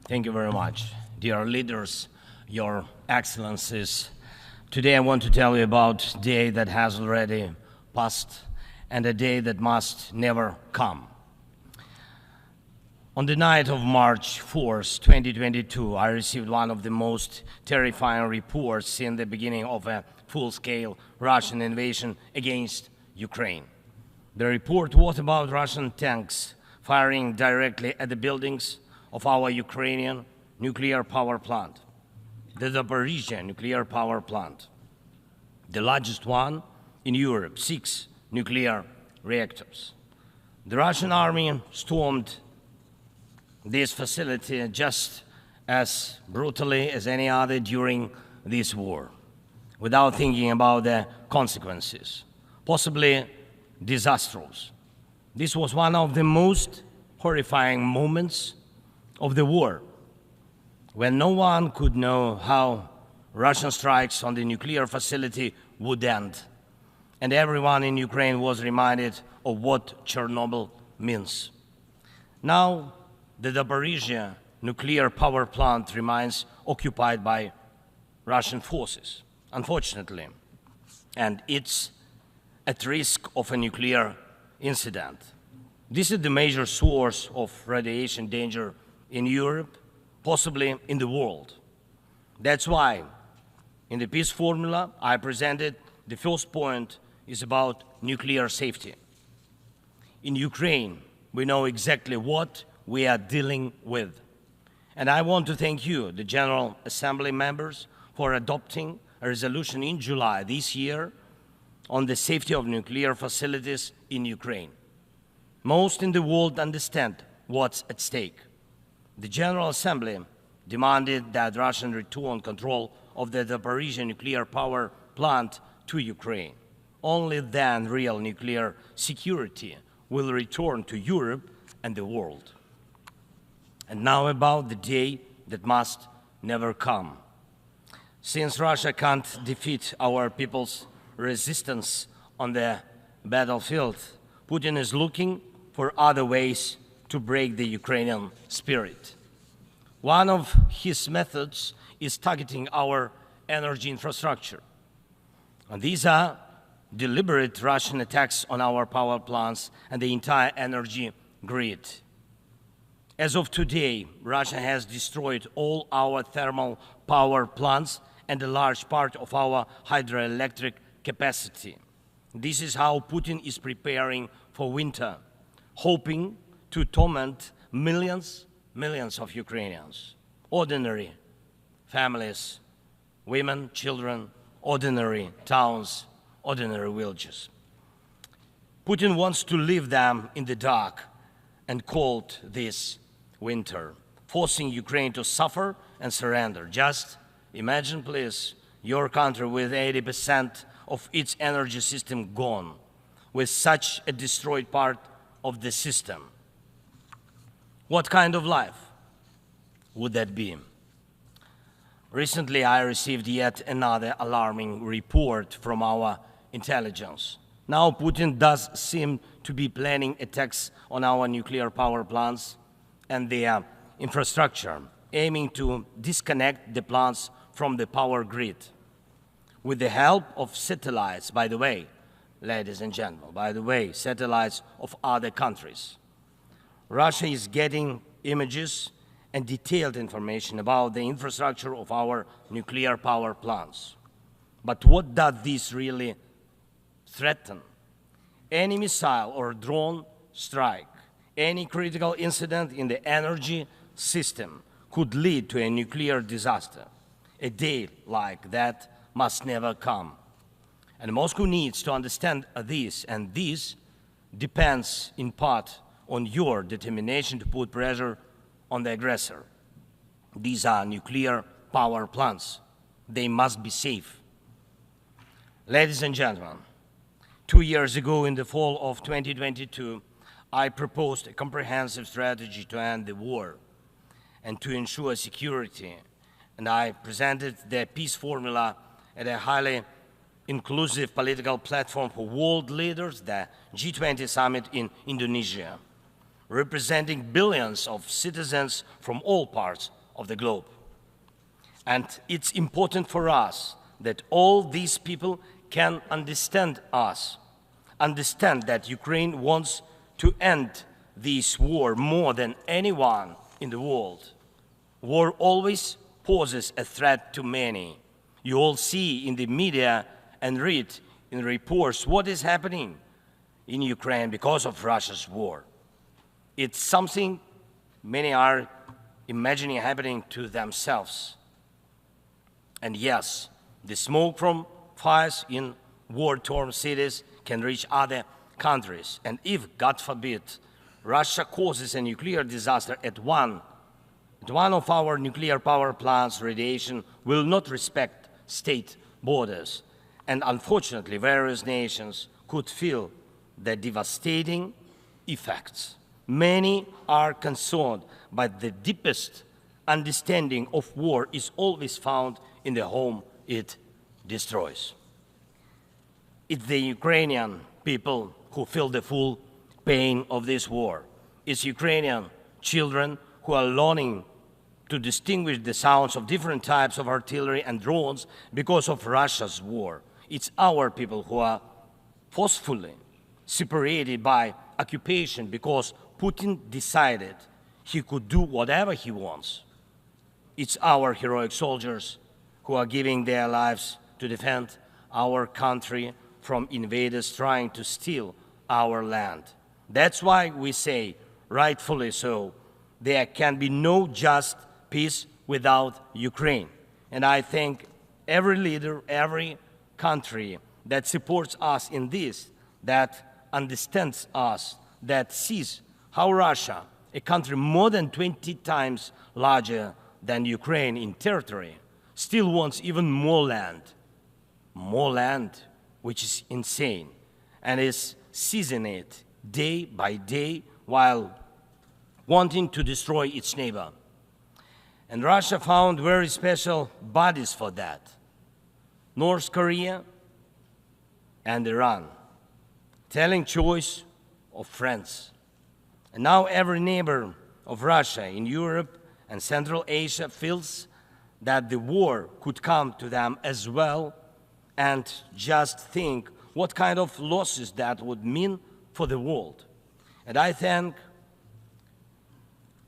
Thank you very much. Dear leaders, your excellencies, today I want to tell you about a day that has already passed and a day that must never come. On the night of March 4th, 2022, I received one of the most terrifying reports since the beginning of a full-scale Russian invasion against Ukraine. The report was about Russian tanks firing directly at the buildings of our Ukrainian nuclear power plant, the Zaporizhzhia nuclear power plant, the largest one in Europe, 6 nuclear reactors. The Russian army stormed this facility just as brutally as any other during this war, without thinking about the consequences, possibly disastrous. This was one of the most horrifying moments of the war, when no one could know how Russian strikes on the nuclear facility would end, and everyone in Ukraine was reminded of what Chernobyl means. Now, the Zaporizhzhia nuclear power plant remains occupied by Russian forces, unfortunately, and it's at risk of a nuclear incident. This is the major source of radiation danger in Europe, possibly in the world. That's why in the peace formula I presented, the first point is about nuclear safety. In Ukraine, we know exactly what we are dealing with. And I want to thank you, the General Assembly members, for adopting a resolution in July this year on the safety of nuclear facilities in Ukraine. Most in the world understand what's at stake. The General Assembly demanded that Russia return control of the Zaporizhzhia nuclear power plant to Ukraine. Only then real nuclear security will return to Europe and the world. And now about the day that must never come. Since Russia can't defeat our people's resistance on the battlefield, Putin is looking for other ways to break the Ukrainian spirit. One of his methods is targeting our energy infrastructure. And these are deliberate Russian attacks on our power plants and the entire energy grid. As of today, Russia has destroyed all our thermal power plants and a large part of our hydroelectric capacity. This is how Putin is preparing for winter, hoping to torment millions of Ukrainians, ordinary families, women, children, ordinary towns, ordinary villages. Putin wants to leave them in the dark and cold this winter, forcing Ukraine to suffer and surrender. Just imagine, please, your country with 80% of its energy system gone, with such a destroyed part of the system. What kind of life would that be? Recently, I received yet another alarming report from our intelligence. Now Putin does seem to be planning attacks on our nuclear power plants and their infrastructure, aiming to disconnect the plants from the power grid. With the help of satellites, by the way, ladies and gentlemen, satellites of other countries. Russia is getting images and detailed information about the infrastructure of our nuclear power plants. But what does this really threaten? Any missile or drone strike, any critical incident in the energy system could lead to a nuclear disaster. A day like that must never come. And Moscow needs to understand this, and this depends in part on your determination to put pressure on the aggressor. These are nuclear power plants. They must be safe. Ladies and gentlemen, 2 years ago, in the fall of 2022, I proposed a comprehensive strategy to end the war and to ensure security, and I presented the peace formula at a highly inclusive political platform for world leaders, the G20 summit in Indonesia. representing billions of citizens from all parts of the globe. And it's important for us that all these people can understand us, understand that Ukraine wants to end this war more than anyone in the world. War always poses a threat to many. You all see in the media and read in reports what is happening in Ukraine because of Russia's war. It's something many are imagining happening to themselves. And yes, the smoke from fires in war-torn cities can reach other countries. And if, God forbid, Russia causes a nuclear disaster at one of our nuclear power plants, radiation will not respect state borders. And unfortunately, various nations could feel the devastating effects. Many are concerned, but the deepest understanding of war is always found in the home it destroys. It's the Ukrainian people who feel the full pain of this war. It's Ukrainian children who are learning to distinguish the sounds of different types of artillery and drones because of Russia's war. It's our people who are forcefully separated by occupation because Putin decided he could do whatever he wants. It's our heroic soldiers who are giving their lives to defend our country from invaders trying to steal our land. That's why we say, rightfully so, there can be no just peace without Ukraine. And I thank every leader, every country that supports us in this, that understands us, that sees how Russia, a country more than 20 times larger than Ukraine in territory, still wants even more land, which is insane, and is seizing it day by day while wanting to destroy its neighbor. And Russia found very special bodies for that. North Korea and Iran, telling choice of friends. And now every neighbor of Russia in Europe and Central Asia feels that the war could come to them as well, and just think what kind of losses that would mean for the world. And I thank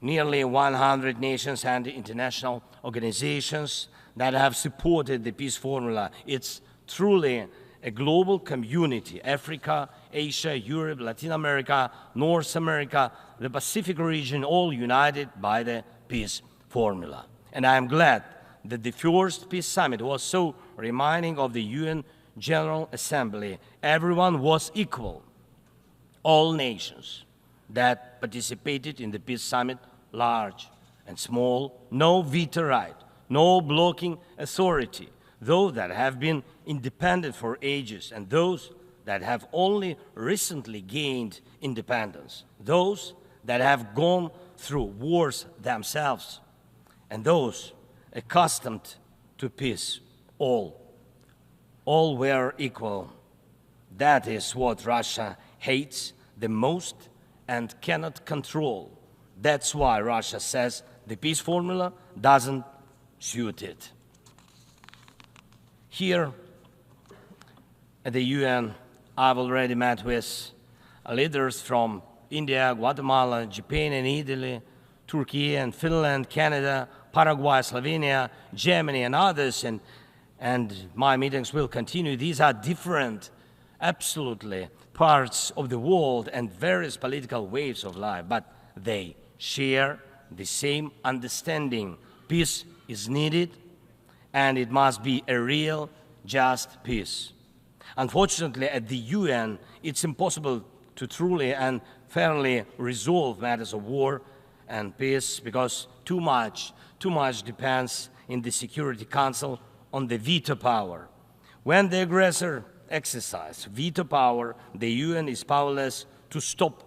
nearly 100 nations and international organizations that have supported the peace formula. It's truly a global community: Africa, Asia, Europe, Latin America, North America, the Pacific region, all united by the peace formula. And I am glad that the first peace summit was so reminding of the UN General Assembly. Everyone was equal. All nations that participated in the peace summit, large and small, no veto right, no blocking authority, those that have been independent for ages and those that have only recently gained independence, those that have gone through wars themselves, and those accustomed to peace, all were equal. That is what Russia hates the most and cannot control. That's why Russia says the peace formula doesn't suit it. Here at the UN, I've already met with leaders from India, Guatemala, Japan and Italy, Turkey and Finland, Canada, Paraguay, Slovenia, Germany and others, and my meetings will continue. These are different, absolutely, parts of the world and various political waves of life, but they share the same understanding. Peace is needed, and it must be a real, just peace. Unfortunately, at the UN, it's impossible to truly and fairly resolve matters of war and peace because too much depends in the Security Council on the veto power. When the aggressor exercises veto power, the UN is powerless to stop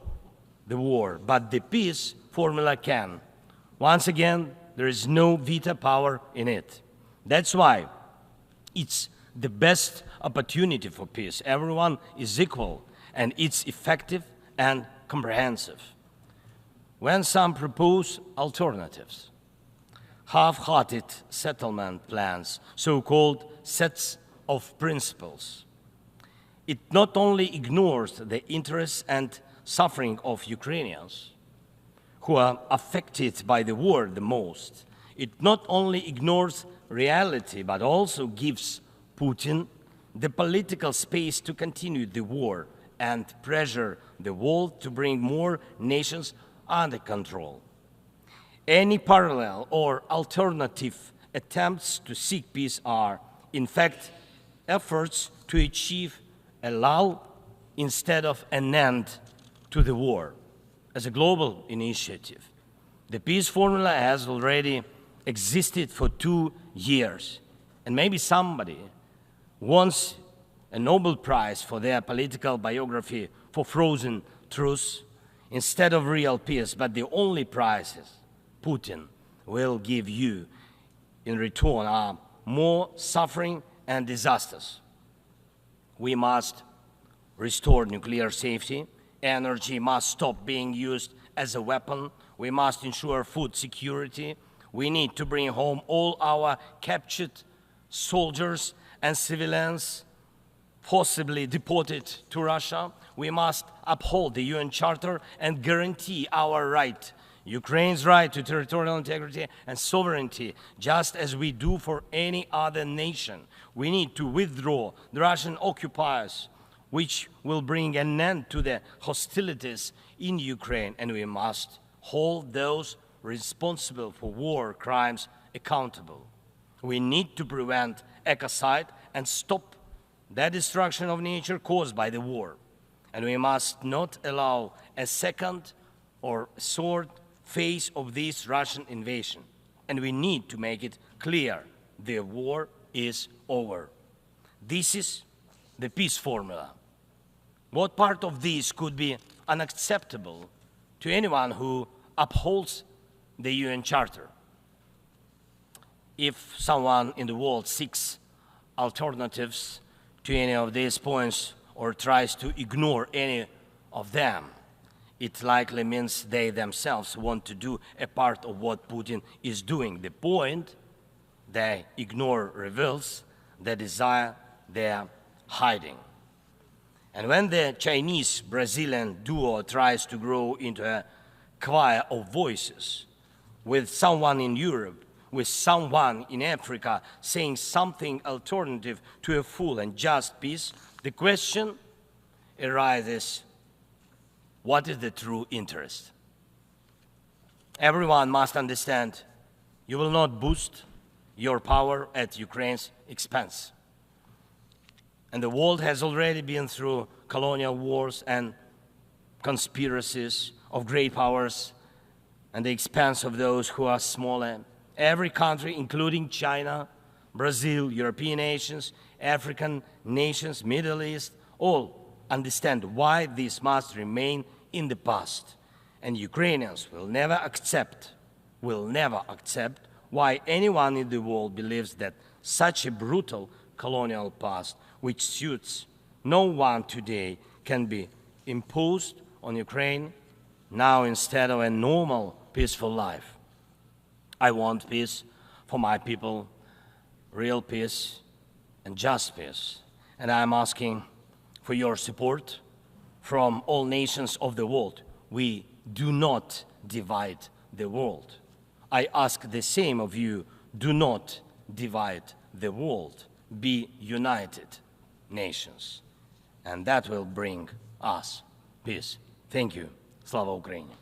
the war, but the peace formula can. Once again, there is no veto power in it. That's why it's the best opportunity for peace. Everyone is equal, and it's effective and comprehensive. when some propose alternatives, half-hearted settlement plans, so-called sets of principles, it not only ignores the interests and suffering of Ukrainians, who are affected by the war the most, it not only ignores reality, but also gives Putin the political space to continue the war and pressure the world to bring more nations under control. Any parallel or alternative attempts to seek peace are, in fact, efforts to achieve a lull instead of an end to the war. As a global initiative, the peace formula has already existed for 2 years, and maybe somebody wants a Nobel Prize for their political biography for frozen truce instead of real peace, but the only prizes Putin will give you in return are more suffering and disasters. We must restore nuclear safety. Energy must stop being used as a weapon. We must ensure food security. We need to bring home all our captured soldiers and civilians forcibly deported to Russia. We must uphold the UN Charter and guarantee our right, Ukraine's right to territorial integrity and sovereignty, just as we do for any other nation. We need to withdraw the Russian occupiers, which will bring an end to the hostilities in Ukraine, and we must hold those responsible for war crimes accountable. We need to prevent ecocide and stop the destruction of nature caused by the war. And we must not allow a second or third phase of this Russian invasion. And we need to make it clear the war is over. This is the peace formula. What part of this could be unacceptable to anyone who upholds the UN Charter? If someone in the world seeks alternatives to any of these points or tries to ignore any of them, it likely means they themselves want to do a part of what Putin is doing. The point they ignore reveals the desire they're hiding. And when the Chinese-Brazilian duo tries to grow into a choir of voices, with someone in Europe, with someone in Africa saying something alternative to a full and just peace, the question arises, what is the true interest? Everyone must understand you will not boost your power at Ukraine's expense. And the world has already been through colonial wars and conspiracies of great powers at the expense of those who are smaller. Every country, including China, Brazil, European nations, African nations, Middle East, all understand why this must remain in the past. And Ukrainians will never accept why anyone in the world believes that such a brutal colonial past, which suits no one today, can be imposed on Ukraine now instead of a normal, peaceful life. I want peace for my people, real peace and just peace. And I'm asking for your support from all nations of the world. We do not divide the world. I ask the same of you, do not divide the world. Be united nations. And that will bring us peace. Thank you. Slava Ukraini.